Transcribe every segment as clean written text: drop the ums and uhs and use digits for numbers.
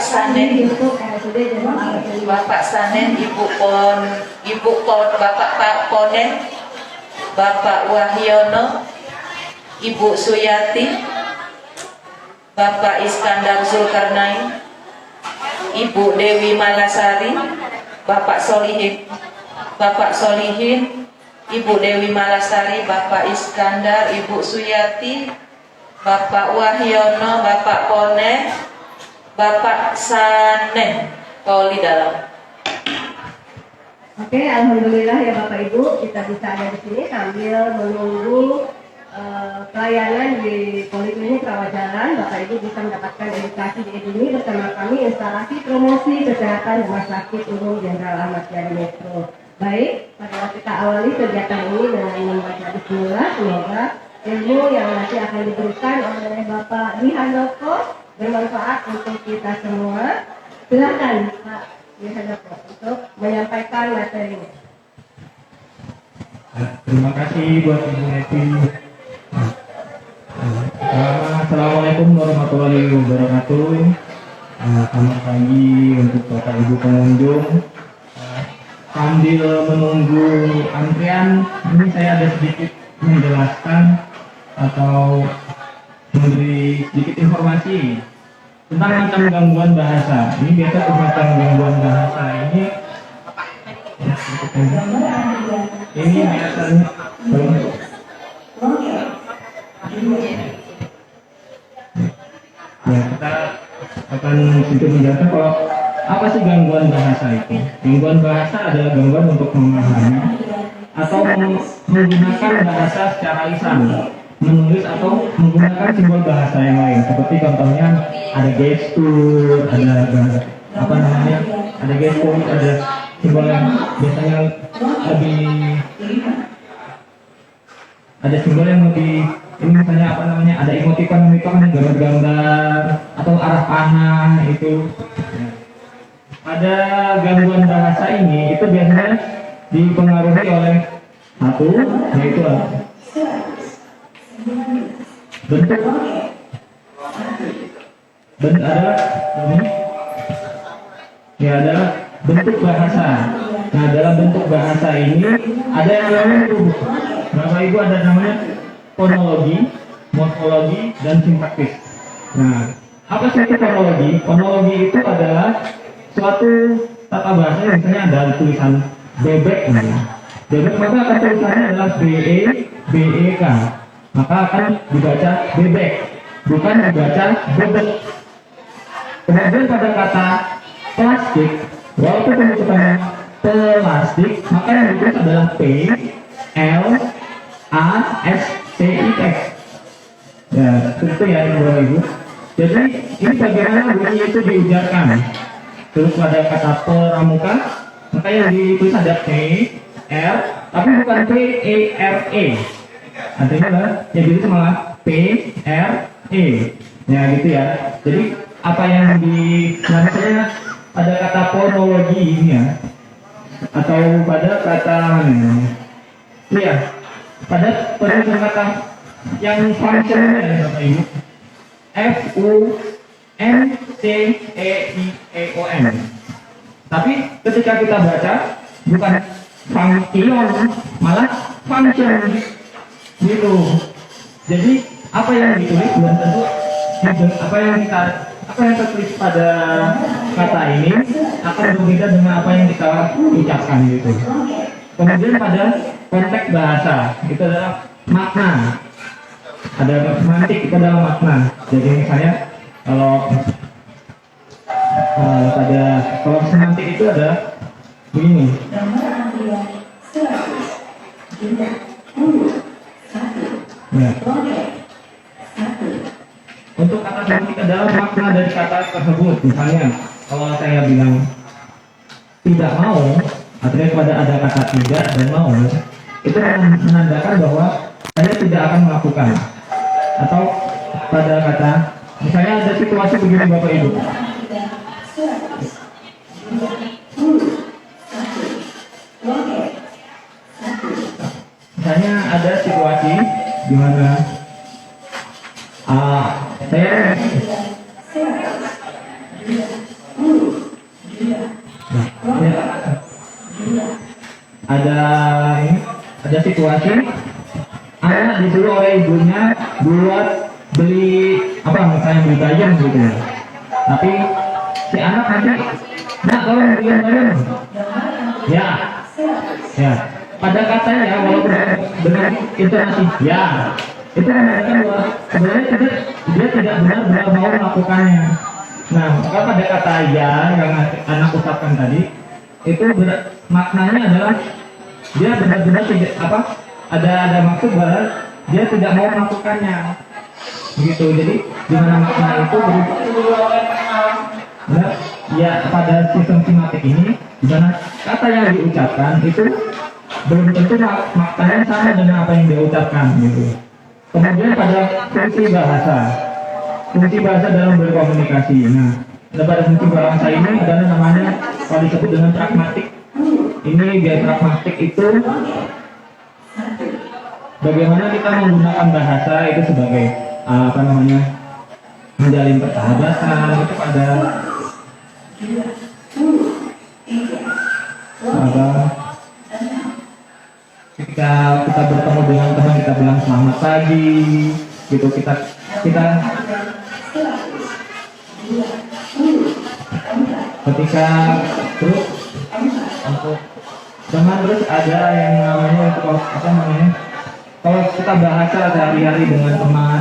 Sanen, Bapak Sanen, Ibu Bapak Ponen, Bapak Wahyono, Ibu Suyati, Bapak Iskandar Zulkarnain, Ibu Dewi Malasari, Bapak Solihin, Ibu Dewi Malasari, Bapak Iskandar, Ibu Suyati, Bapak Wahyono, Bapak Ponen, Bapak Sanen, Poli dalam. Oke, alhamdulillah ya Bapak Ibu, kita bisa ada di sini sambil menunggu pelayanan di Poliklinik Rawat Jalan. Bapak Ibu bisa mendapatkan edukasi di sini bersama kami instalasi promosi kesehatan Rumah Sakit Umum Jenderal Ahmad Yani Metro. Baik, pada kita awali kegiatan ini dengan membaca bismillah. Semoga ilmu yang nanti akan diberikan oleh Bapak Dihandoko bermanfaat untuk kita semua. Silakan Pak Dihandoko untuk menyampaikan materinya. Terima kasih buat Ibu Neti. Assalamualaikum warahmatullahi wabarakatuh. Selamat pagi untuk Bapak Ibu pengunjung. Sambil menunggu antrian, ini saya ada sedikit menjelaskan atau memberi sedikit informasi tentang macam gangguan bahasa. Ini biasa macam gangguan bahasa ini biasanya ya, kita akan sedikit menjelaskan kalau apa sih gangguan bahasa itu. Gangguan bahasa adalah gangguan untuk memahami atau menggunakan bahasa secara lisan, menulis atau menggunakan simbol bahasa yang lain. Seperti contohnya ada gestur, ada gestur, ada simbol yang biasanya lebih, ada simbol yang lebih, ini misalnya ada emoticon gambar-gambar atau arah panah itu. Pada gangguan bahasa ini itu biasanya dipengaruhi oleh satu, yaitu adalah bentuk bahasa. Nah, dalam bentuk bahasa ini ada yang namanya Bapak Ibu ada namanya fonologi, morfologi, dan sintaksis. Nah, apa sih itu fonologi? Fonologi itu adalah suatu tata bahasa yang misalnya ada tulisan bebek, bebek maka akan tulisannya adalah BEK, maka akan dibaca bebek, bukan dibaca bebek. Kemudian pada kata plastik, walaupun penyebutannya plastik, maka yang ditulis adalah PLASTIK. Ya, itu ya Ibu. Jadi ini bagaimana bunyi itu diujarkan. Terus pada kata pramuka, maka yang ditulis ada P, R, tapi bukan P, E, R, E. Artinya adalah yang ditulis malah P, R, E. Ya gitu ya. Jadi apa yang misalnya pada kata fonologi ini ya, atau pada kata pada penulisan kata yang fungsional ya Bapak Ibu, FUNCTEIEON. Tapi ketika kita baca bukan function, malah function gitu. Jadi apa yang ditulis belum tentu apa yang tertulis pada kata ini akan berbeda dengan apa yang kita ucapkan gitu. Kemudian pada konteks bahasa itu adalah makna. Ada semantik itu adalah makna. Jadi misalnya kalau semantik itu ada begini. Nah, untuk kata semantik adalah makna dari kata tersebut. Misalnya kalau saya bilang tidak mau, artinya pada ada kata tidak dan mau, itu menandakan bahwa saya tidak akan melakukan. Atau pada kata, misalnya ada situasi begini Bapak Ibu. Misalnya ada situasi di mana saya ada ini, ada situasi anak disuruh oleh ibunya buat beli apa misalnya beli bayam gitu ya. Tapi si anak nanti, nak tolong beli bayam. Ya, ya. Pada katanya walaupun dengan intonasi ya, itu menandakan bahwa sebenarnya dia tidak benar-benar mau melakukannya. Nah, maka pada kata ya yang anak ucapkan tadi itu maknanya adalah dia benar-benar tidak ada maksud bahwa dia tidak mau melakukannya. Begitu. Jadi di mana makna itu benar ya pada sistem simatik ini di mana kata yang diucapkan itu belum tentu maknanya sama dengan apa yang dia ucapkan gitu. Kemudian pada fungsi bahasa dalam berkomunikasi. Nah, pada fungsi bahasa ini adalah namanya kalau disebut dengan pragmatik. Ini gaya pragmatik itu bagaimana kita menggunakan bahasa itu sebagai menjalin persahabatan itu pada ketika kita bertemu dengan teman kita bilang selamat pagi gitu, kita ketika terus untuk teman terus ada yang namanya kalau kita bahasa sehari-hari dengan teman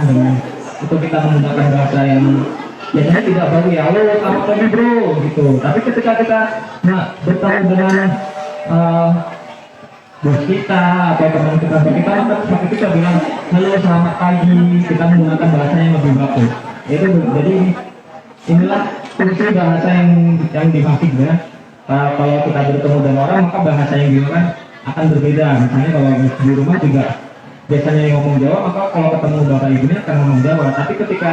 itu kita menggunakan bahasa yang biasanya tidak baru ya, halo selamat pagi bro gitu. Tapi ketika kita bertemu dengan bos kita atau teman kita maka kita bilang halo selamat pagi, kita menggunakan bahasa yang lebih baku. Itu jadi inilah fungsi bahasa yang dimaksud ya. Kalau kita bertemu dengan orang maka bahasa yang digunakan akan berbeda. Misalnya kalau di rumah juga biasanya yang ngomong Jawa, maka kalau ketemu bapak ibunya akan ngomong Jawa. Tapi ketika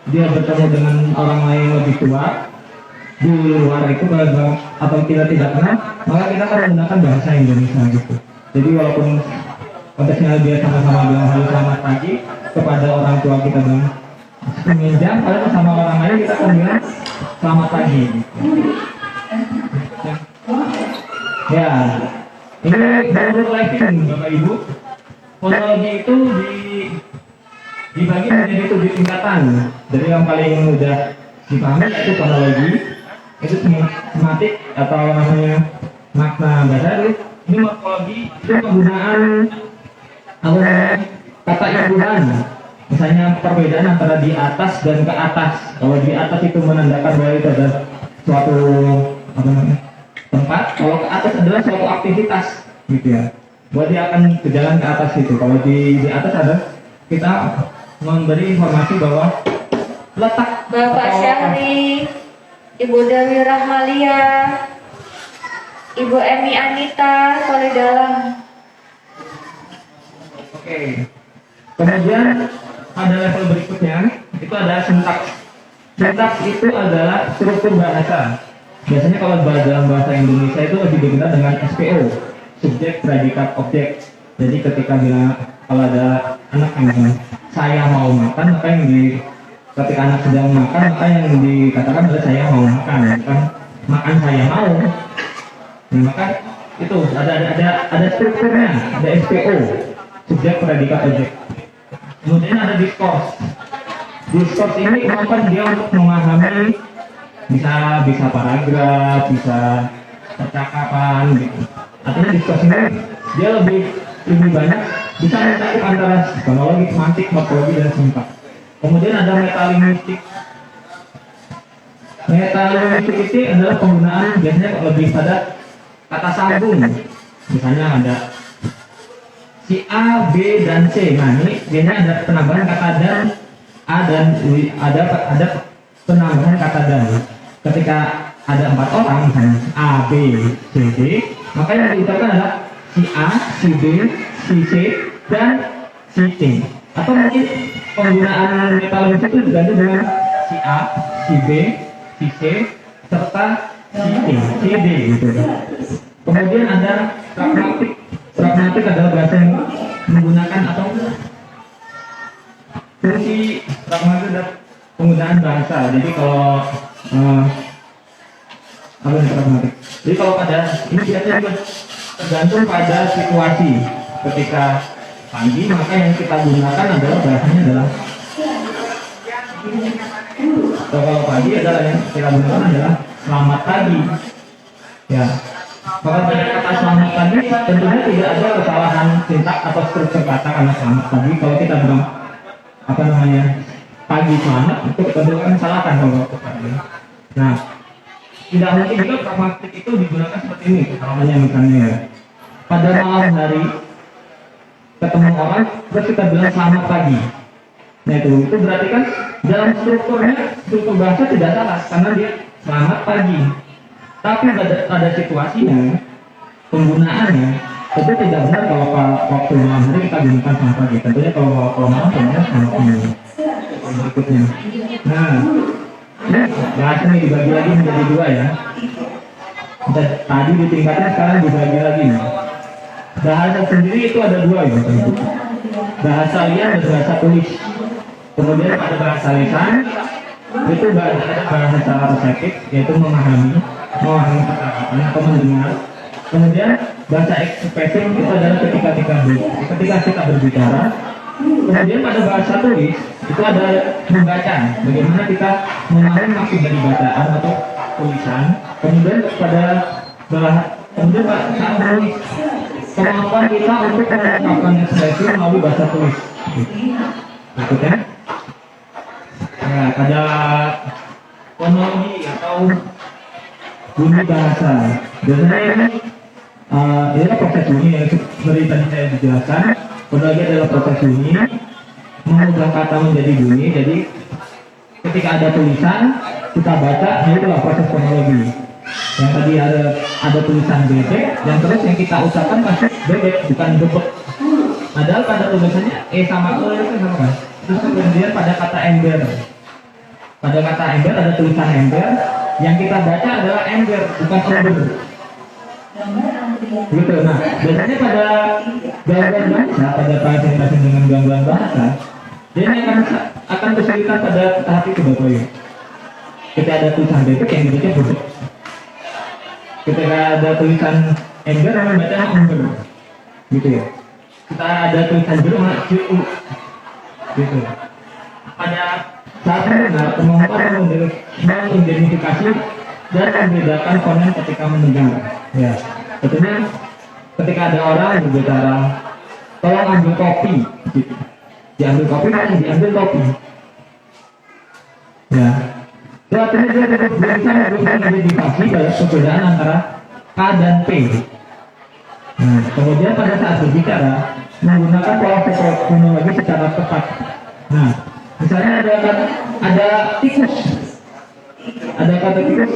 dia bertemu dengan orang lain yang lebih tua di luar itu atau kita tidak kenal, maka kita akan menggunakan bahasa Indonesia gitu. Jadi walaupun konteksnya dia sama-sama bilang halo selamat pagi kepada orang tua kita bilang menginjam, kalau sama orang lain kita akan bilang selamat pagi gitu. Ya, ini menurut lighting Bapak Ibu, fonologi itu dibagi menjadi 7 tingkatan. Dari yang paling mudah dipahami yaitu fonologi, itu sematik atau namanya makna bahasa. Ini morfologi itu penggunaan kata imbuhan. Misalnya perbedaan antara di atas dan ke atas. Kalau di atas itu menandakan bahwa itu ada suatu tempat, kalau ke atas adalah suatu aktivitas gitu ya. Bahwa dia akan berjalan ke atas itu. Kalau di atas ada kita memberi informasi bahwa letak Bapak Syahri, Ibu Dewi Rahmalia, Ibu Emi Anita, Soleh Dalam. Oke. Kemudian pada level berikutnya itu ada sintaks. Sintaks itu adalah struktur bahasa. Biasanya kalau dalam bahasa Indonesia itu lebih dikenal dengan SPO, subjek, predikat, objek. Jadi ketika kalau ada anak yang bilang saya mau makan, maka ketika anak sedang makan, maka yang dikatakan adalah saya mau makan, bukan makan saya mau. Nah, maka itu ada strukturnya, ada SPO, subjek, predikat, objek. Kemudian ada diskurs. Diskurs ini kemampuan dia untuk memahami bisa paragraf, bisa percakapan gitu. Artinya diskurs ini dia lebih banyak bisa mencakup antara fonologi, semantik, morfologi dan sintaks. Kemudian ada metalinguistik. Metalinguistik itu adalah penggunaan biasanya lebih pada kata sambung. Misalnya ada si A, B, dan C. Nah ini biasanya ada penambahan kata dan A dan ada penambahan kata dan. Ketika ada 4 orang misalnya A, B, C, D, maka yang diucapkan adalah si A, si B, si C, dan si T. Atau mungkin penggunaan metalinguistik itu diganti dengan si A, si B, si C, serta si T, si D gitu. Kemudian ada pragmatik. Pragmatik adalah bahasa yang menggunakan atau fungsi pragmatik adalah penggunaan bahasa. Jadi kalau apa yang pragmatik? Jadi kalau pada ini biasanya juga tergantung pada situasi. Ketika pagi maka yang kita gunakan adalah bahasanya adalah, atau kalau pagi adalah yang kita gunakan adalah selamat pagi. Ya, maka pada kata selamat pagi tentunya tidak ada kesalahan sintak atau struktur kata karena selamat pagi. Kalau kita bilang apa namanya pagi selamat itu tentu kan salahkan kalau pagi. Nah, tidak mungkin juga pragmatik itu digunakan seperti ini. Namanya misalnya ya, pada malam hari ketemu orang terus kita bilang selamat pagi. Nah itu berarti kan dalam struktur bahasa tidak salah karena dia selamat pagi. Tapi pada situasinya, penggunaannya itu tidak benar kalau waktu malam hari kita gunakan selamat pagi. Tentunya kalau malam sebenarnya selamat pagi. Berikutnya. Nah, ini bahasa ini dibagi lagi menjadi dua ya. Tadi ditingkatkan, sekarang dibagi lagi nih. Bahasa sendiri itu ada dua ya, bahasa lisan dan bahasa tulis. Kemudian ada bahasa lisan, itu bahasa secara reseptif, yaitu memahami kata-katanya atau mendengar. Kemudian bahasa ekspresif itu adalah ketika kita berbicara. Kemudian pada bahasa tulis itu ada membaca, bagaimana kita memahami maksud dari bacaan atau tulisan. Kemudian pada bahasa tulis, kemampuan kita untuk mengungkapkan ekspresi melalui bahasa tulis. Maksudnya, ya, pada fonologi atau bunyi bahasa. Biasanya ini adalah proses bunyi yang seperti tadi saya dijelaskan. Fonologi adalah proses bunyi, mengubah kata menjadi bunyi. Jadi ketika ada tulisan kita baca, itulah proses fonologi. Yang tadi ada tulisan bebek, yang terus yang kita ucapkan pasti bebek, bukan bebek. Padahal pada tulisannya sama itu sama kan. Terus kemudian pada kata ember, pada kata ember ada tulisan ember, yang kita baca adalah ember, bukan ember. Gitu. Nah, biasanya pada gangguan bahasa, pada pasien-pasien dengan gangguan bahasa, dia akan kesulitan pada tahap itu Bapak Ibu. Ketika ada tulisan bebek yang dibaca bebek. Ketika ada tulisan ember, orang baca ember, gitu ya. Kita ada tulisan jeruk, gitu. Pada saat mendengar, kemampuan mengidentifikasi dan membedakan fonem ketika mendengar. Ya, tentunya ketika ada orang yang berbicara, tolong ambil kopi, gitu. Diambil kopi, diambil kopi. Ya. Artinya dia bisa mengidentifikasi pada perbedaan antara K dan P. Nah, kemudian pada saat berbicara menggunakan pola fonologi secara tepat. Nah, misalnya ada tikus, ada kata tikus,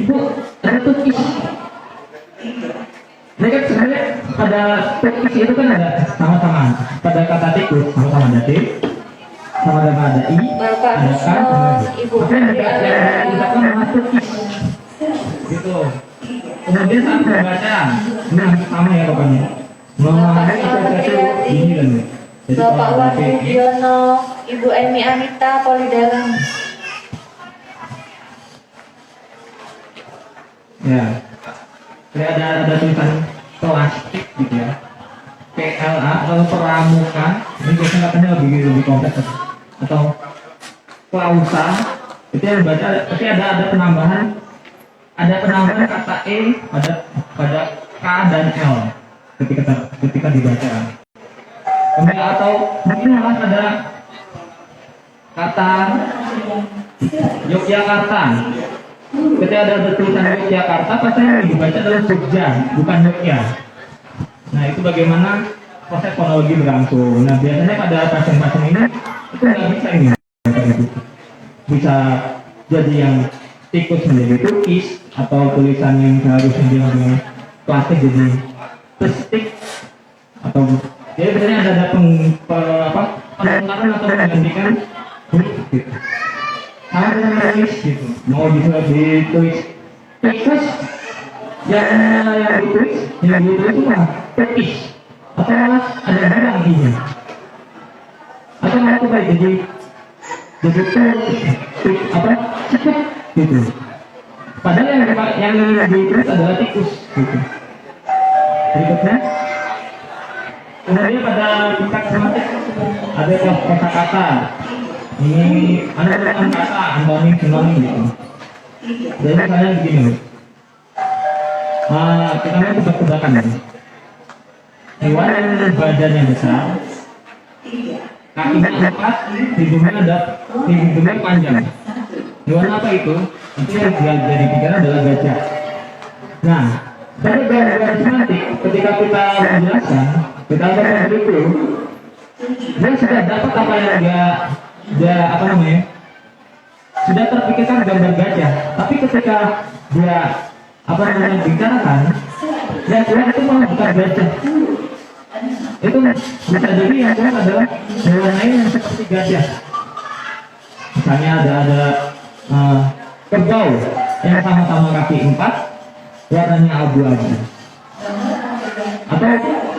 ibu ada tukis. Ini kan sebenarnya pada tukis itu kan ada sama-sama. Pada kata tikus sama-sama ada T, sama-sama ada I, Bapak ada K, Ibu yang diucapkan nama tukis. Gitu. Kemudian saat membaca, nah sama ya pokoknya. Memahami sesuatu ini kan. Bapak Wahyu Diono, Ibu Emi Anita, Polidalang. Ya, kayak ada tulisan plastik gitu ya. PLA atau pramuka, ini biasanya katanya lebih kompleks atau klausa. Itu yang baca, tapi ada penambahan kata E pada K dan L ketika dibaca. Kemudian atau mungkin malah ada kata Yogyakarta. Ketika ada tulisan Yogyakarta, pasti yang dibaca adalah Jogja, bukan Yogya. Nah, itu bagaimana proses fonologi berlangsung. Nah, biasanya pada pasien-pasien ini itu nggak bisa ini. Bisa jadi yang tikus menjadi tukis, atau tulisan yang seharusnya dia dengan plastik jadi plastik, atau jadi biasanya ada penangkaran atau menggantikan huruf gitu. Sama dengan tulis gitu, mau ditulis tikus, yang ditulis itu mah tukis, atau malah ada bilang ini, atau malah tuh kayak jadi cepet gitu. Padahal yang ditulis adalah tikus gitu. Berikutnya, kemudian pada tingkat semantik ada kosakata. Ini ada kata, antonim, sinonim gitu. Jadi misalnya begini, kita mau tebak-tebakan ya. Hewan yang badannya besar, kakinya 4, hidungnya panjang. Hewan apa itu? Itu yang jadi pikiran adalah gajah. Nah, dari gambaran semantik, ketika kita menjelaskan, kita akan itu, dia sudah dapat apa yang dia apa namanya? Sudah terpikirkan gambar gajah. Tapi ketika dia apa namanya bicarakan, yang keluar itu malah bukan gajah. Itu bisa jadi yang keluar adalah hewan lain yang seperti gajah. Misalnya ada kerbau yang sama-sama kaki 4, warnanya abu-abu. Atau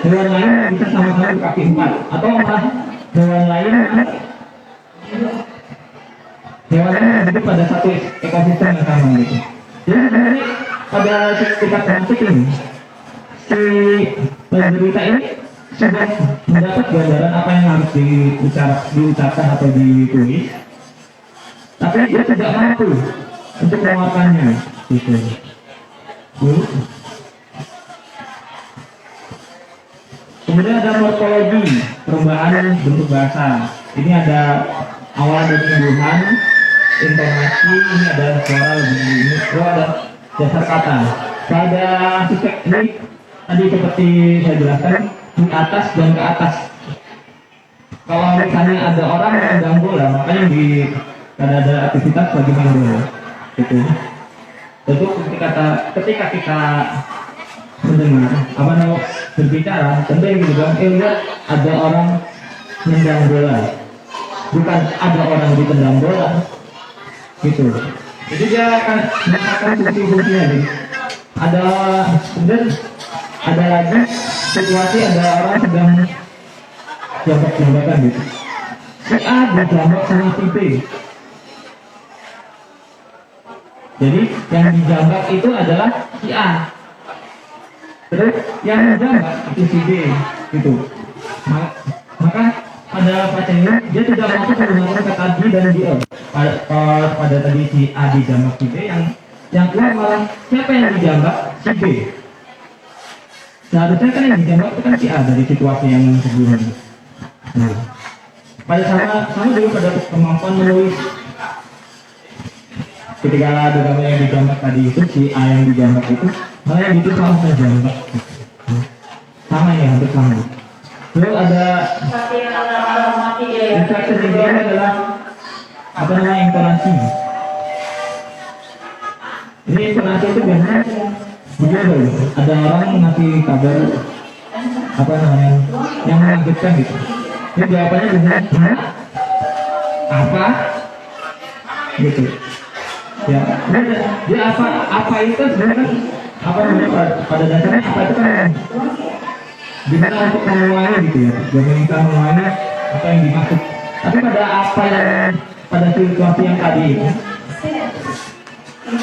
hewan lain bisa sama-sama kaki 4, atau malah hewan lain yang hidup pada satu ekosistem yang sama gitu. Jadi sebenarnya pada tingkat semantik ini, si penderita ini sudah mendapat gambaran apa yang harus diucapkan atau ditulis, tapi dia tidak mampu untuk mengeluarkannya gitu. Kemudian ada morfologi, perubahan bentuk bahasa. Ini ada awal dari imbuhan, intonasi, ini ada suara lebih ini, ada dasar kata. Pada sifat ini tadi seperti saya jelaskan, di atas dan ke atas. Kalau misalnya ada orang yang sedang bola, makanya ada aktivitas bagi main bola, gitu. Tentu ketika kita mendengar apa namanya berbicara, tentu yang kita bilang, lihat ada orang nendang bola, bukan ada orang ditendang bola, gitu. Jadi dia akan mengatakan fungsi-fungsinya nih. Kemudian ada lagi situasi ada orang sedang jambak-jambakan gitu. Si A dijambak sama si B. Jadi yang dijambak itu adalah si A. Terus yang dijambak itu si B, gitu. Maka pada pasien ini dia tidak mampu menggunakan kata di dan di. Pada tadi si A dijambak si B, yang keluar malah siapa yang dijambak? Si B. Seharusnya kan yang dijambak itu kan si A dari situasi yang sebelumnya. Nah, pada sama juga pada kemampuan menulis. Ketika ada gambar yang dijambak tadi itu si A yang dijambak itu, malah yang itu sama terjambak. Sama ya, hampir sama. Lalu ada infleksi ini adalah apa namanya intonasi. Ini intonasi itu biasanya begitu. Ada orang ngasih kabar apa namanya yang mengagetkan gitu. Ini jawabannya biasanya apa gitu. Ya, dia apa itu sebenarnya apa namanya pada dasarnya apa itu kan dimana untuk menuangnya gitu ya, kita menuangnya apa yang dimaksud. Tapi pada apa yang pada situasi yang tadi itu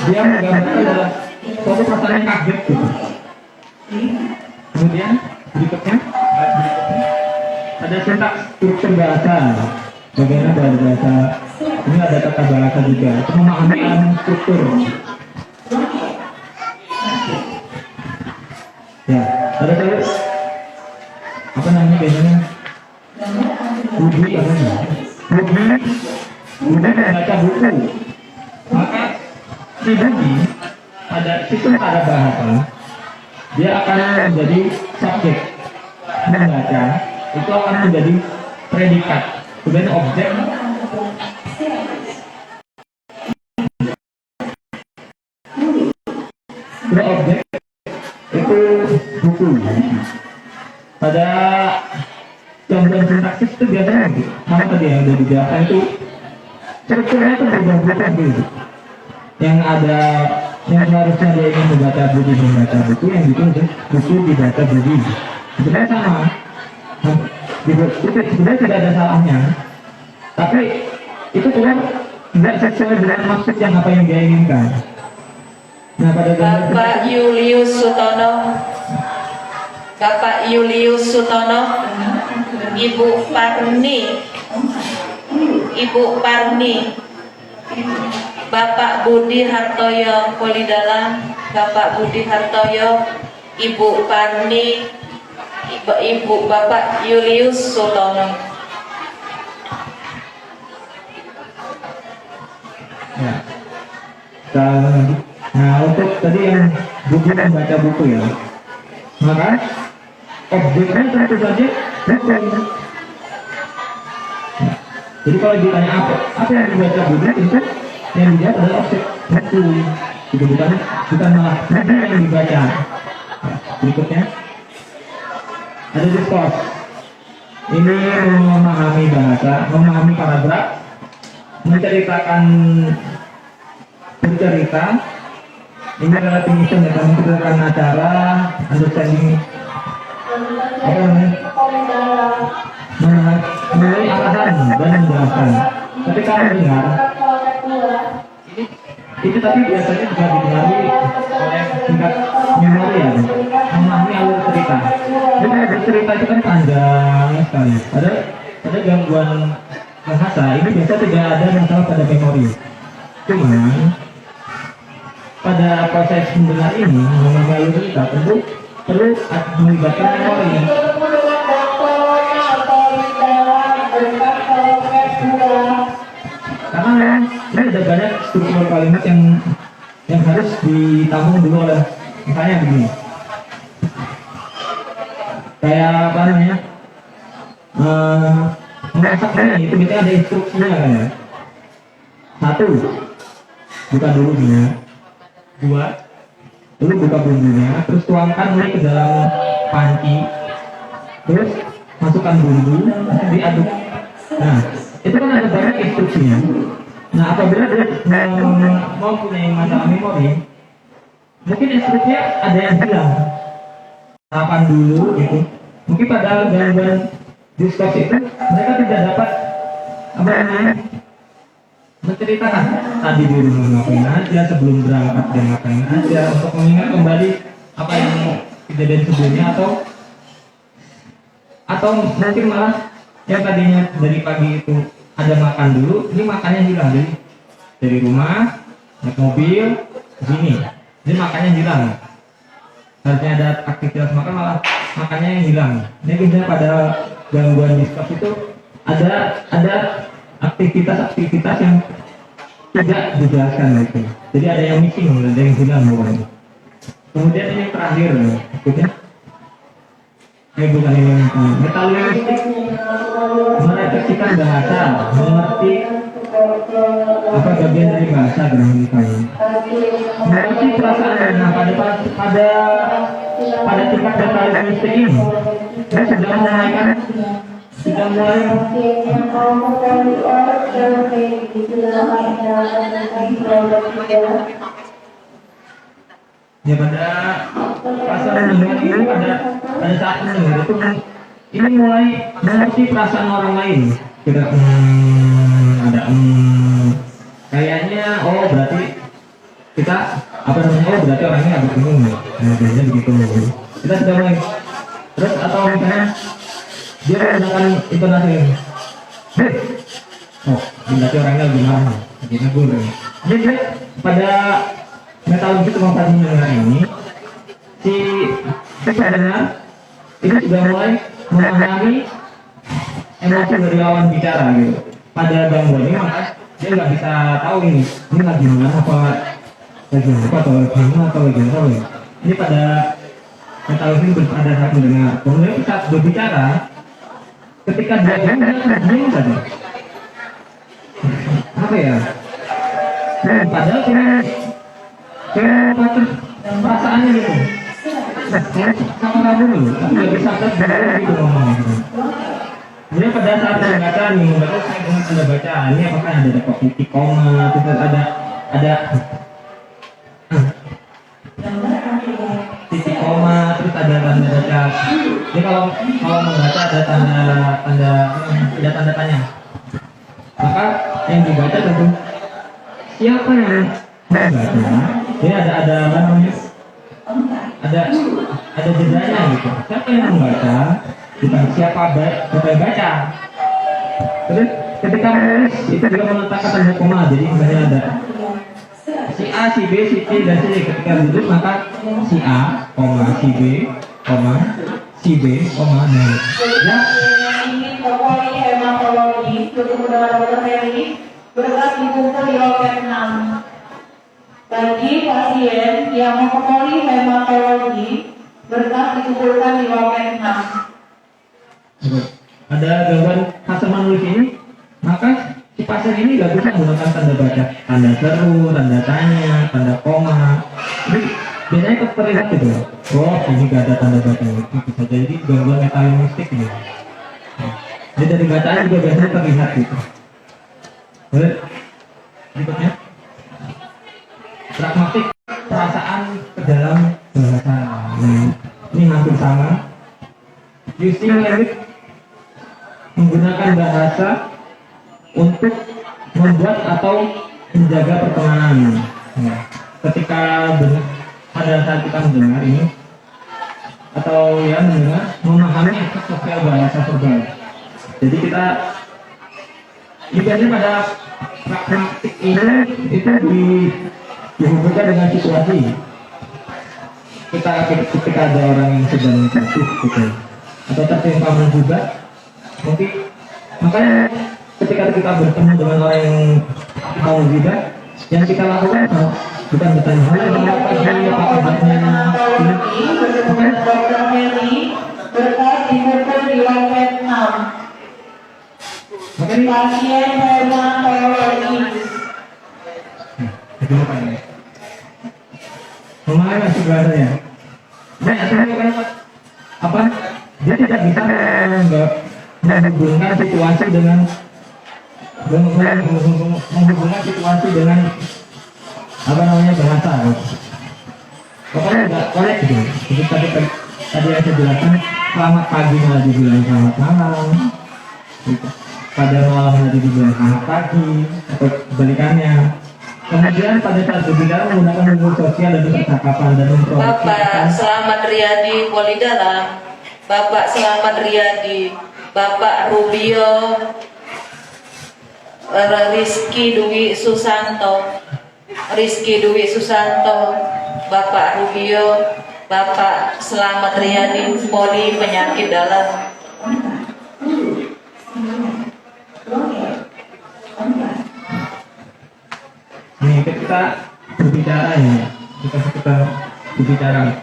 dia menggambarkan adalah suatu perasaan yang kaget gitu. Kemudian berikutnya ada sintaks struktur bahasa. Bagaimana dari bahasa ini ada tata bahasa juga, memahami struktur. Ya, ada terus apa namanya biasanya? Bugi apa namanya? Bugi baca buku. Maka si bugi pada sistem pada bahasa dia akan menjadi subjek membaca, itu akan menjadi predikat, kemudian objek. Objek itu buku. Pada jam-jam sintaksis itu biasanya sama tadi yang udah dijelaskan itu strukturnya itu berubah-ubah gitu. Yang ada yang harusnya dia ingin membaca buku, yang gitu buku dibaca buku. Sebenarnya sama. Itu sebenarnya tidak ada salahnya. Tapi itu kan tidak sesuai dengan maksud yang apa yang dia inginkan. Nah, pada Bapak Julius Sutono. Bapak Julius Sutono, Ibu Parni, Bapak Budi Hartoyo Polidalam, Bapak Budi Hartoyo, Ibu Parni, Bapak Julius Sutono. Ya. Nah, untuk tadi yang buku membaca buku ya, maka objeknya tentu saja buku. Ya. Jadi kalau ditanya apa yang dibaca buku, itu yang dilihat adalah objek buku. Itu bukan malah buku yang dibaca. Ya. Berikutnya ada diskurs. Ini memahami bahasa, memahami paragraf, menceritakan bercerita. Ini adalah definition ya, menceritakan acara, understanding apa namanya, mulai arahan dan menjelaskan. Ketika mendengar itu tapi biasanya juga dipengaruhi oleh tingkat memori ya, memahami alur cerita. Jadi bercerita itu kan panjang sekali. Ada gangguan bahasa ini biasa tidak ada masalah pada memori. Cuman pada proses mendengar ini memahami alur cerita tentu perlu melibatkan memori. Karena ini ada banyak struktur kalimat yang harus ditampung dulu oleh, misalnya begini, kayak apa namanya, memasak ini itu biasanya ada instruksinya kan ya. 1, buka dulu minyak. 2, dulu buka bumbunya, terus tuangkan mie ke dalam panci, terus masukkan bumbu, diaduk. Nah, itu kan ada banyak instruksinya. Nah, apabila dia mempunyai masalah memori, mungkin instruksinya ada yang hilang. Tahapan dulu gitu. Mungkin pada gangguan diskurs itu mereka tidak dapat apa namanya, menceritakan tadi di rumah ngapain aja, sebelum berangkat dia ngapain aja, untuk mengingat kembali apa yang kejadian sebelumnya, atau mungkin malah yang tadinya dari pagi itu ada makan dulu, ini makannya hilang. Jadi dari rumah naik mobil sini, ini makannya hilang. Harusnya ada aktivitas makan, malah makannya yang hilang. Ini biasanya pada gangguan diskurs itu ada aktivitas yang tidak dijelaskan itu. Jadi ada yang missing, ada yang hilang pokoknya. Kemudian ini yang terakhir, maksudnya bukan ini metalinguistik, merefleksikan bahasa, mengerti apa bagian dari bahasa gramatikalnya, mengerti perasaan. Nah, pada tingkat metalinguistik ini saya sudah mulai ya pada perasaan mendengar ini, pada saat mendengar itu ini mulai mengerti perasaan orang lain. Kita ada kayaknya, oh berarti kita apa namanya, oh berarti orangnya agak bingung. Nah, biasanya begitu. Kita sudah mulai. Terus atau misalnya dia menggunakan intonasi, oh berarti orangnya lebih marah, jadi gue. Jadi pada metodologi kemampuan mendengar ini, si pendengar itu sudah mulai memahami emosi dari lawan bicara gitu. Pada gangguan ini maka dia nggak bisa tahu ini lagi mana, apa lagi apa, atau lagi apa. Ini pada metodologi pada saat mendengar. Kemudian saat berbicara, ketika dia bingung saja, apa ya? Padahal perasaannya gitu, sama kamu dulu, tapi nggak bisa gitu ngomong gitu. Kemudian pada saat membaca nih, saya baca ini apakah ada titik koma, terus ada titik koma, terus ada tanda baca. Jadi kalau membaca ada tanda tanya, maka yang dibaca tentu siapa yang membaca. Jadi ada apa namanya, ada jedanya gitu. Siapa yang membaca? Bukan siapa yang baca. Terus ketika menulis itu juga meletakkan tanda koma. Jadi misalnya ada si A, si B, si C, dan si D. Ketika ditulis maka si A, si B, si B, dan ya. Ingin polihematologi bertemu dengan dokter Heli berkas dikumpul di loket 6. Bagi pasien yang mau polihematologi berkas dikumpulkan di loket 6. Ada gambar hasil menulis ini, maka si pasien ini nggak bisa menggunakan tanda baca, tanda seru, tanda tanya, tanda koma. Jadi biasanya terlihat gitu. Oh, ini gak ada tanda baca. Itu bisa jadi gangguan metalinguistik gitu. Jadi dari bacaan juga biasanya terlihat gitu. Boleh? Berikutnya, pragmatik perasaan ke dalam bahasa. Ini hampir sama. Using language, menggunakan bahasa untuk membuat atau menjaga pertemanan. Ketika pada saat kita mendengar ini atau ya mendengar, memahami efek sosial bahasa verbal. Jadi kita biasanya pada praktik ini itu dihubungkan dengan situasi. Ketika ada orang yang sedang jatuh gitu atau tertimpa musibah, mungkin makanya ketika kita bertemu dengan orang yang mau musibah, yang kita lakukan bukan bertanya apa kabarnya, Dokter Heli berkas dikumpul di loket 6. Pasien hematologi. Itu lumayan masih bahasanya. Apa? Dia tidak bisa menghubungkan situasi dengan menghubungkan situasi dengan apa namanya bahasa. Pokoknya nggak korek gitu. Jadi tadi yang saya jelaskan, selamat pagi malah dibilang selamat malam. Gitu. Pada malam nanti dibilang selamat pagi atau kebalikannya. Kemudian pada saat berbicara menggunakan hubungan sosial dan percakapan dan Bapak Selamat Riyadi Polidalam, Bapak Selamat Riyadi, Bapak Rubio Rizky Dwi Susanto, Bapak Rubio, Bapak Selamat Riyadi Poli Penyakit Dalam. Nih kita berbicara ya, kita berbicara,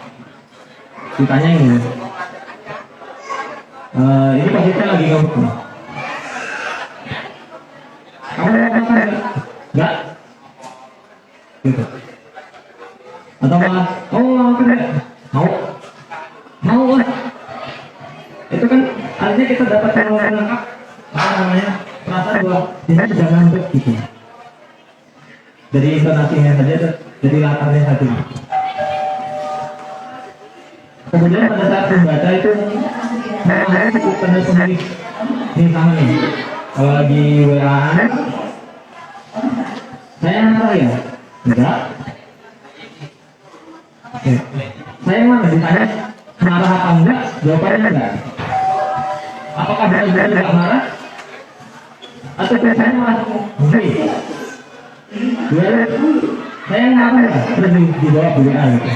ditanya ini, ini posisinya lagi kamu, enggak, gitu, atau malah, aku mau, itu kan artinya kita dapat menangkap apa namanya perasaan bahwa dia sedang ngantuk gitu. Dari intonasinya saja, dari latarnya saja. Kemudian pada saat membaca itu, saya cukup penulis ini sama nih. Kalau lagi WA-an, saya marah ya? Enggak. Saya mana ditanya marah apa enggak? Jawabannya enggak. Apakah benar-benar enggak marah? Atau biasanya malah enggak? Saya marah ya, terus di bawah WA gitu.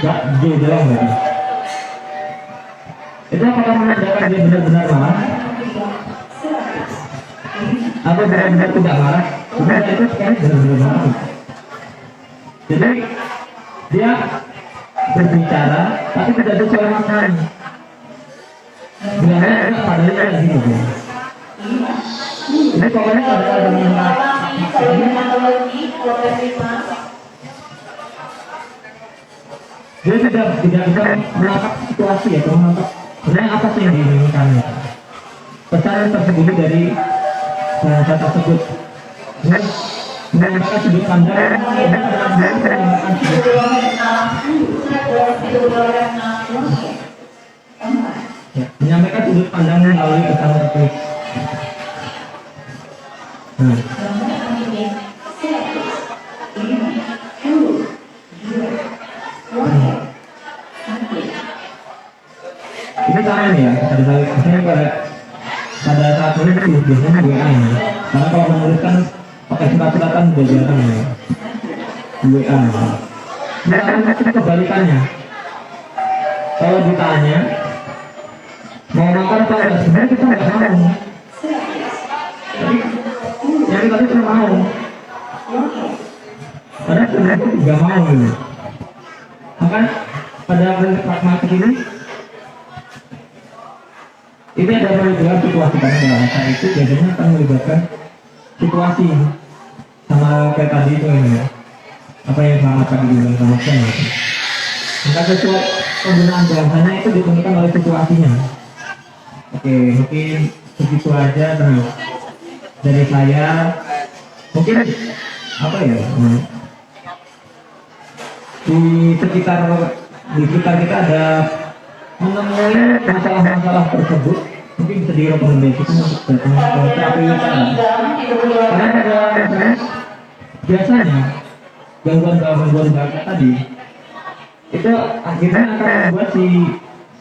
Enggak, dia bilang gitu. Itu apakah menandakan dia benar-benar marah? Atau benar-benar tidak marah? Bukan, itu sekarang benar-benar marah. Jadi dia berbicara, tapi tidak ada suara maknanya. Bilangnya padahal gitu. Ini pokoknya ada dengan dia tidak bisa menangkap situasi atau menangkap sebenarnya apa sih yang diinginkan. Pesan tersebut dari bahasa tersebut. Mengenai sudut pandang menyampaikan sudut pandang melalui pesan tersebut. ini sama nih ya, pada saat ini tuh biasanya WA ini. Karena kalau menuliskan pakai surat-suratan udah jarang ya. WA. Nah, kebalikannya. Kalau ditanya mau makan apa enggak, sebenarnya kita nggak mau. Tapi tadi kita mau. Padahal sebenarnya kita nggak mau gitu. Maka pada prinsip pragmatik ini ada melibatkan situasi, karena bahasa itu biasanya akan melibatkan situasi sama kayak tadi itu ya. Apa yang sama tadi bilang sama saya. Maka sesuai penggunaan bahasanya itu ditentukan oleh situasinya. Oke, mungkin begitu aja dari saya. Mungkin apa ya? Di sekitar kita ada menemui masalah-masalah tersebut, mungkin bisa direkomendasikan untuk datang ke terapi wicara. Karena ada biasanya gangguan bahasa tadi itu akhirnya akan membuat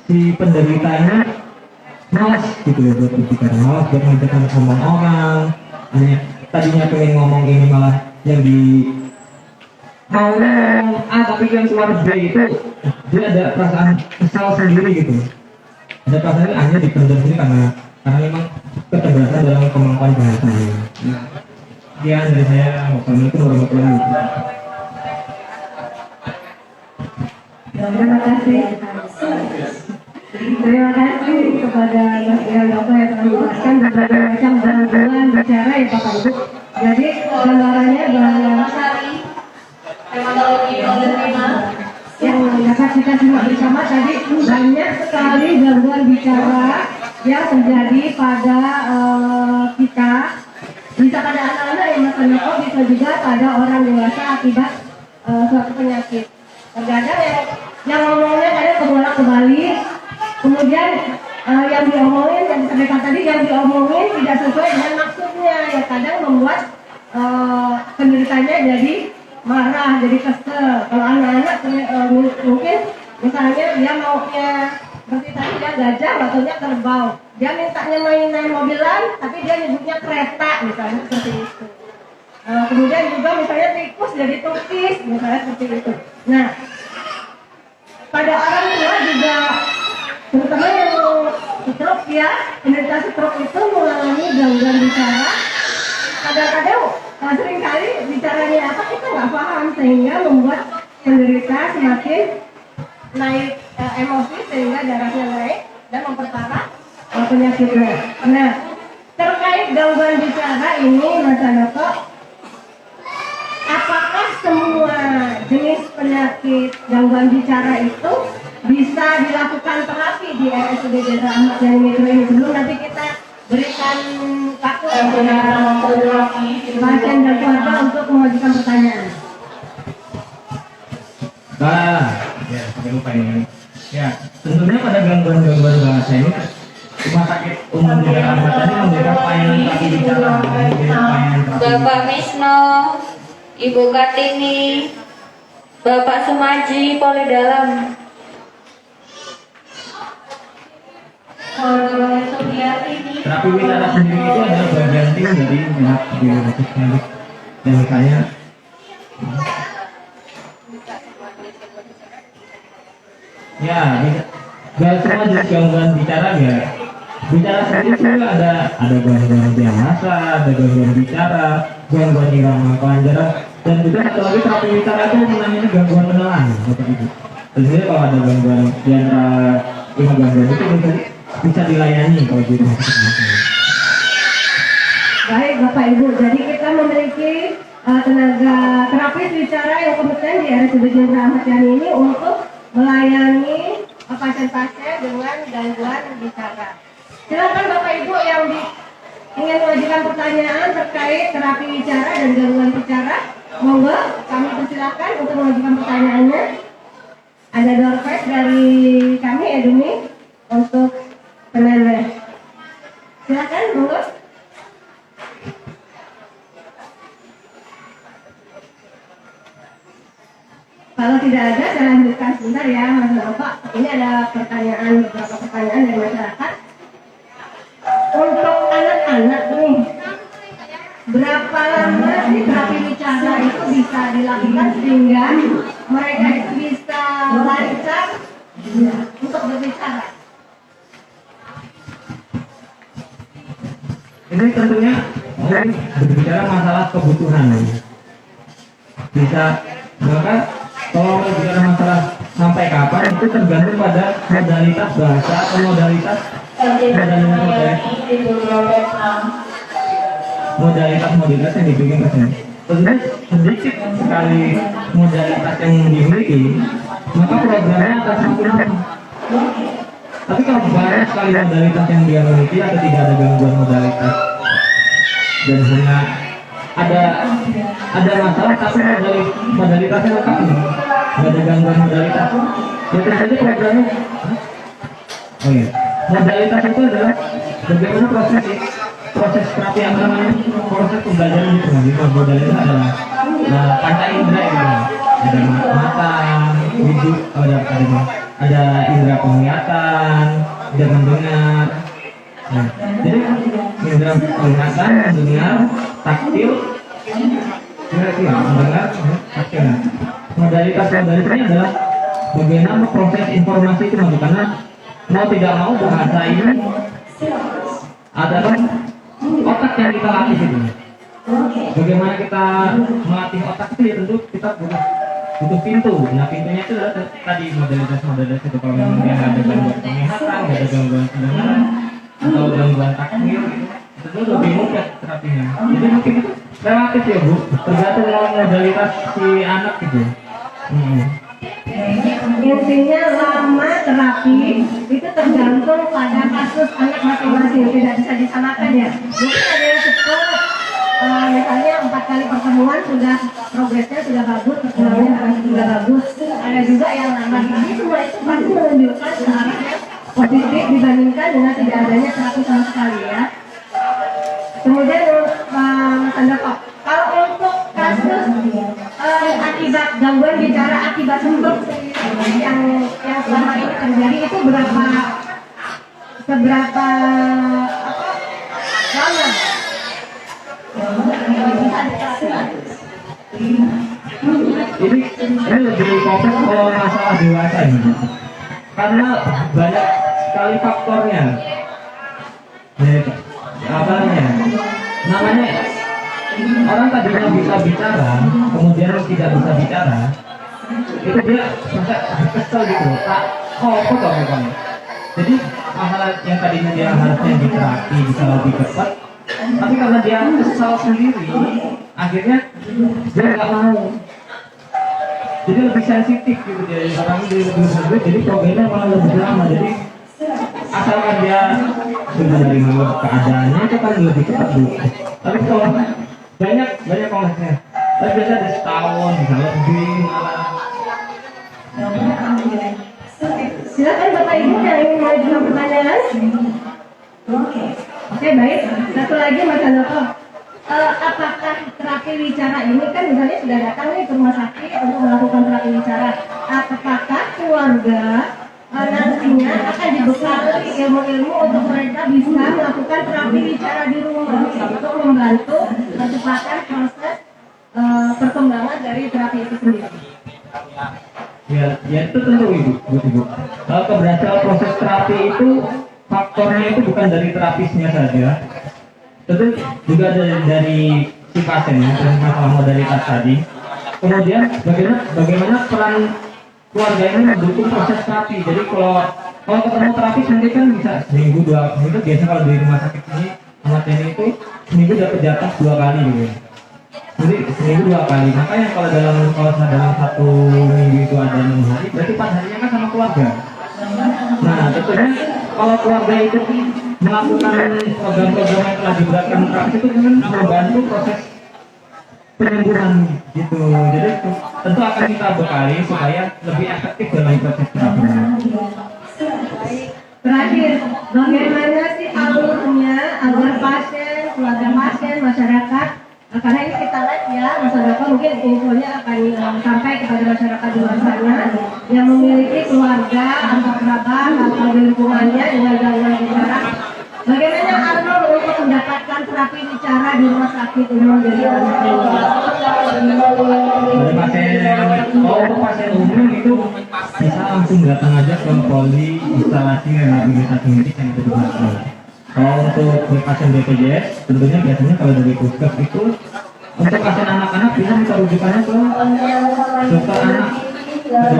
si penderitanya malas gitu ya buat berbicara, malas buat ngajak ngomong orang. Hanya tadinya pengen ngomong ini malah yang di mau ngomong A tapi yang keluar B itu dia ada perasaan kesal sendiri gitu. Ada perasaan hanya dipendam sendiri karena memang keterbatasan dalam kemampuan bahasanya. Sekian dari saya. Wassalamualaikum warahmatullahi wabarakatuh. Terima kasih. Terima kasih kepada Mas Ian Bapak yang telah menjelaskan berbagai macam gangguan bicara ya Bapak Ibu. Jadi gambarannya bahwa Hematologi penerima yang dapat kita simak bersama tadi banyak sekali gangguan bicara yang terjadi pada kita, bisa pada anak-anak yang Mas Noko, bisa juga pada orang dewasa akibat suatu penyakit. Terkadang yang ngomongnya kadang kebolak-balik, kemudian yang diomongin yang disampaikan tadi yang diomongin tidak sesuai dengan maksudnya, ya kadang membuat penderitanya jadi marah, jadi kesel. Kalau anak-anak mungkin misalnya dia maunya seperti tadi dia gajah, waktunya kerbau, dia mintanya mainan mobilan tapi dia nyebutnya kereta misalnya seperti itu. Kemudian juga misalnya tikus jadi tukis misalnya seperti itu. Nah, pada orang tua juga terutama yang stroke ya, penderita stroke itu mengalami gangguan bicara. Kadang-kadang seringkali bicaranya apa kita nggak paham, sehingga membuat penderita semakin naik emosi sehingga darahnya naik dan memperparah penyakitnya. Nah, terkait gangguan bicara ini Mas Anoko, apakah semua jenis penyakit gangguan bicara itu bisa dilakukan terapi di RSUD Jenderal Ahmad Yani Metro ini? Sebelum nanti kita berikan waktu pasien dan keluarga untuk mengajukan pertanyaan. Ya, sampai lupa ini. Ya, tentunya pada gangguan-gangguan bahasa ini Rumah Sakit Umum Jenderal Ahmad Yani memberikan pelayanan terapi bicara, Bapak Misno, Ibu Kartini, Bapak Sumaji, Poli Dalam. Terapi bicara sendiri itu adalah bagian tim dari pihak biologis medik, dan misalnya ya, gak semua jenis gangguan bicara ya. Bicara sendiri juga ada gangguan bahasa, ada gangguan bicara, gangguan irama kelancaran, dan juga satu lagi terapi bicara itu namanya gangguan penelan, Bapak Ibu. Tentunya kalau ada gangguan di antara 5 gangguan itu bisa dilayani kalau di rumah sakit. Baik Bapak Ibu, jadi kita memiliki tenaga terapis bicara yang kompeten di RSUD Jenderal Ahmad Yani ini untuk melayani pasien-pasien dengan gangguan bicara. Silakan Bapak Ibu yang ingin mengajukan pertanyaan terkait terapi bicara dan gangguan bicara, monggo kami persilakan untuk mengajukan pertanyaannya. Ada door prize dari kami Edumi untuk penelan. Silakan monggo. Kalau tidak ada, saya lanjutkan sebentar ya Mas Bapak. Ini ada beberapa pertanyaan dari masyarakat. Untuk anak-anak nih, berapa lama sih terapi bicara itu bisa dilakukan sehingga mereka itu bisa lancar untuk berbicara? Ini tentunya berbicara masalah kebutuhan. Bisa, maka kalau berbicara masalah sampai kapan itu tergantung pada modalitas bahasa atau modalitas yang dibikin ke sini. Tentunya sedikit sekali modalitas yang dimiliki, maka programnya akan semakin lama. Tapi kalau banyak sekali modalitas yang dia miliki atau tidak ada gangguan modalitas dan hanya ada masalah tapi modalitasnya lengkap nih, nggak ada gangguan modalitas, ya tentu saja programnya. Oh iya, modalitas itu adalah bagaimana proses terapi yang namanya proses pembelajaran itu. Jadi modalitas adalah panca indera ya, ada mata, hidung, ada indera penglihatan, indera mendengar. Nah, jadi indera penglihatan, mendengar, taktil, mendengar, taktil. Modalitasnya adalah bagaimana proses informasi itu masuk, karena mau tidak mau bahasa ini adalah otak yang kita latih itu. Bagaimana kita melatih otak itu ya tentu kita butuh pintu. Nah pintunya itu adalah tadi modalitas itu. Kalau memang dia nggak ada gangguan penglihatan, nggak ada gangguan pendengaran atau gangguan taktil, itu lebih mudah terapinya. Jadi mungkin itu relatif ya Bu, tergantung modalitas si anak gitu. Intinya lama terapi itu tergantung pada kasus anak masing-masing, tidak bisa disamakan ya. Mungkin ada yang cepat, misalnya 4 kali pertemuan sudah progresnya sudah bagus, perkembangannya sudah bagus. Ada juga yang lama. Jadi semua itu pasti menunjukkan ke arah yang positif dibandingkan dengan tidak adanya terapi sama sekali ya. Kemudian Mas Andoko, kalau untuk kasus akibat gangguan bicara akibat stroke yang selama ini terjadi itu seberapa lama? Ini lebih kompleks kalau masalah dewasa ini, karena banyak sekali faktornya. Apa namanya orang tadinya bisa bicara kemudian tidak bisa bicara, itu dia sampai kesel gitu, kok kamu. Jadi masalah yang tadinya dia harusnya diterapi bisa lebih cepat, tapi karena dia kesal sendiri akhirnya dia nggak mau, jadi lebih sensitif gitu dia, orang dia lebih sensitif, jadi problemnya malah lebih lama. Jadi asalkan dia sudah menerima keadaannya itu kan lebih cepat dulu. Tapi kalau banyak konfliknya, tapi biasa ada setahun bisa lebih malah. Silakan Bapak Ibu yang ingin mengajukan pertanyaan. Oke, baik. Satu lagi Mas Andoko, apakah terapi bicara ini kan misalnya sudah datang nih ke rumah sakit untuk melakukan terapi bicara, apakah keluarga nantinya akan dibekali ilmu-ilmu untuk mereka bisa melakukan terapi bicara di rumah untuk membantu percepatan proses perkembangan dari terapi itu sendiri? Ya itu tentu ibu. Kalau keberhasilan proses terapi itu faktornya itu bukan dari terapisnya saja, tentu juga dari si pasien ya, masalah modalitas tadi. Kemudian bagaimana peran keluarga ini mendukung proses terapi. Jadi kalau ketemu terapis nanti kan bisa seminggu 2 minggu, biasa kalau di rumah sakit ini anak ini itu seminggu dapat jatah 2 kali gitu. Jadi seminggu 2 kali. Makanya kalau dalam 1 minggu itu ada 6 hari, berarti 4 harinya kan sama keluarga. Nah tentunya kalau keluarga itu melakukan program-program yang telah diberikan terapis itu kan membantu proses penyembuhan gitu. Jadi tentu akan kita bekali supaya lebih efektif dalam proses terapinya. Terakhir, bagaimana sih alurnya agar pasien, keluarga pasien, masyarakat, karena ini kita lihat ya Mas Andoko mungkin infonya akan sampai kepada masyarakat di luar sana yang memiliki keluarga atau kerabat atau di lingkungannya dengan gangguan bicara. Bagaimana Arnold untuk mendapatkan terapi bicara di rumah sakit umum dari Pada pasien umum itu bisa langsung datang aja ke poli instalasi rehabilitasi medik yang itu dibuat. Kalau untuk pasien BPJS tentunya biasanya kalau dari puskes itu untuk pasien anak-anak bisa minta rujukannya ke dokter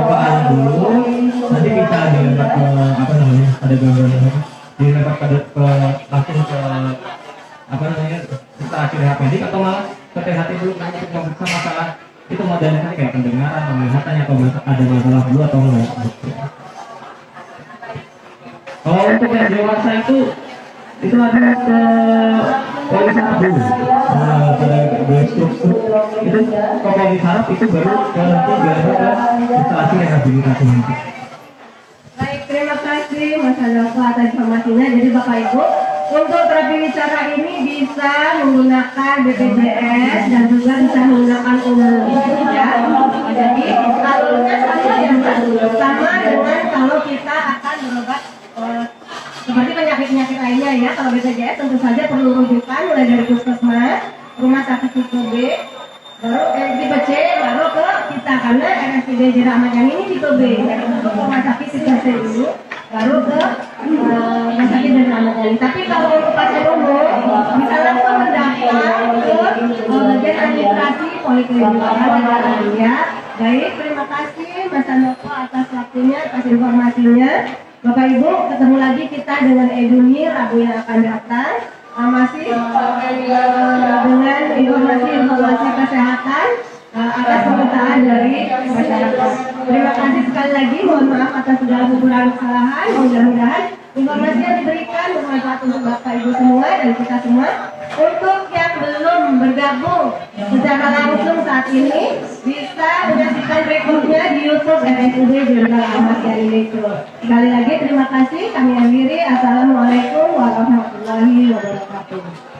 anak dulu, nanti bisa dilempar ke apa namanya, ada gangguan apa, dilempar ke langsung ke apa namanya instalasi rehab medik atau malah ke THT dulu untuk memeriksa masalah itu modalnya kayak pendengaran, penglihatannya atau ada masalah dulu atau enggak. Kalau untuk yang dewasa itu ada ke poli saraf dulu. Pada struktur itu ke poli saraf itu baru ke nanti diarahkan ke instalasi rehabilitasi medik. Baik, terima kasih Mas Andoko atas informasinya. Jadi Bapak Ibu, untuk terapi bicara ini bisa menggunakan BPJS dan juga bisa menggunakan umum, ya. Jadi alurnya sama dengan kalau kita akan berobat seperti penyakit-penyakit lainnya ya. Kalau BPJS tentu saja perlu rujukan mulai dari puskesmas, rumah sakit tipe B, baru tipe C, baru ke kita karena RSUD Jenderal Ahmad Yani ini tipe B. Jadi untuk rumah sakit tipe C dulu, baru ke rumah sakit Jenderal Ahmad Yani. Tapi kalau untuk pasien umum bisa langsung mendaftar ke bagian administrasi poliklinik ya. Baik, terima kasih Mas Andoko atas waktunya, atas informasinya. Bapak Ibu, ketemu lagi kita dengan Eduni Rabu yang akan datang. Masih dengan informasi kesehatan atas permintaan dari masyarakat. Terima kasih sekali lagi, mohon maaf atas segala kekurangan kesalahan. Mudah-mudahan informasi yang diberikan bermanfaat untuk Bapak Ibu semua dan kita semua. Untuk yang belum bergabung secara langsung saat ini bisa menyaksikan rekodnya di YouTube RSUD Jenderal Ahmad Yani. Sekali lagi terima kasih, kami akhiri. Assalamualaikum warahmatullahi wabarakatuh.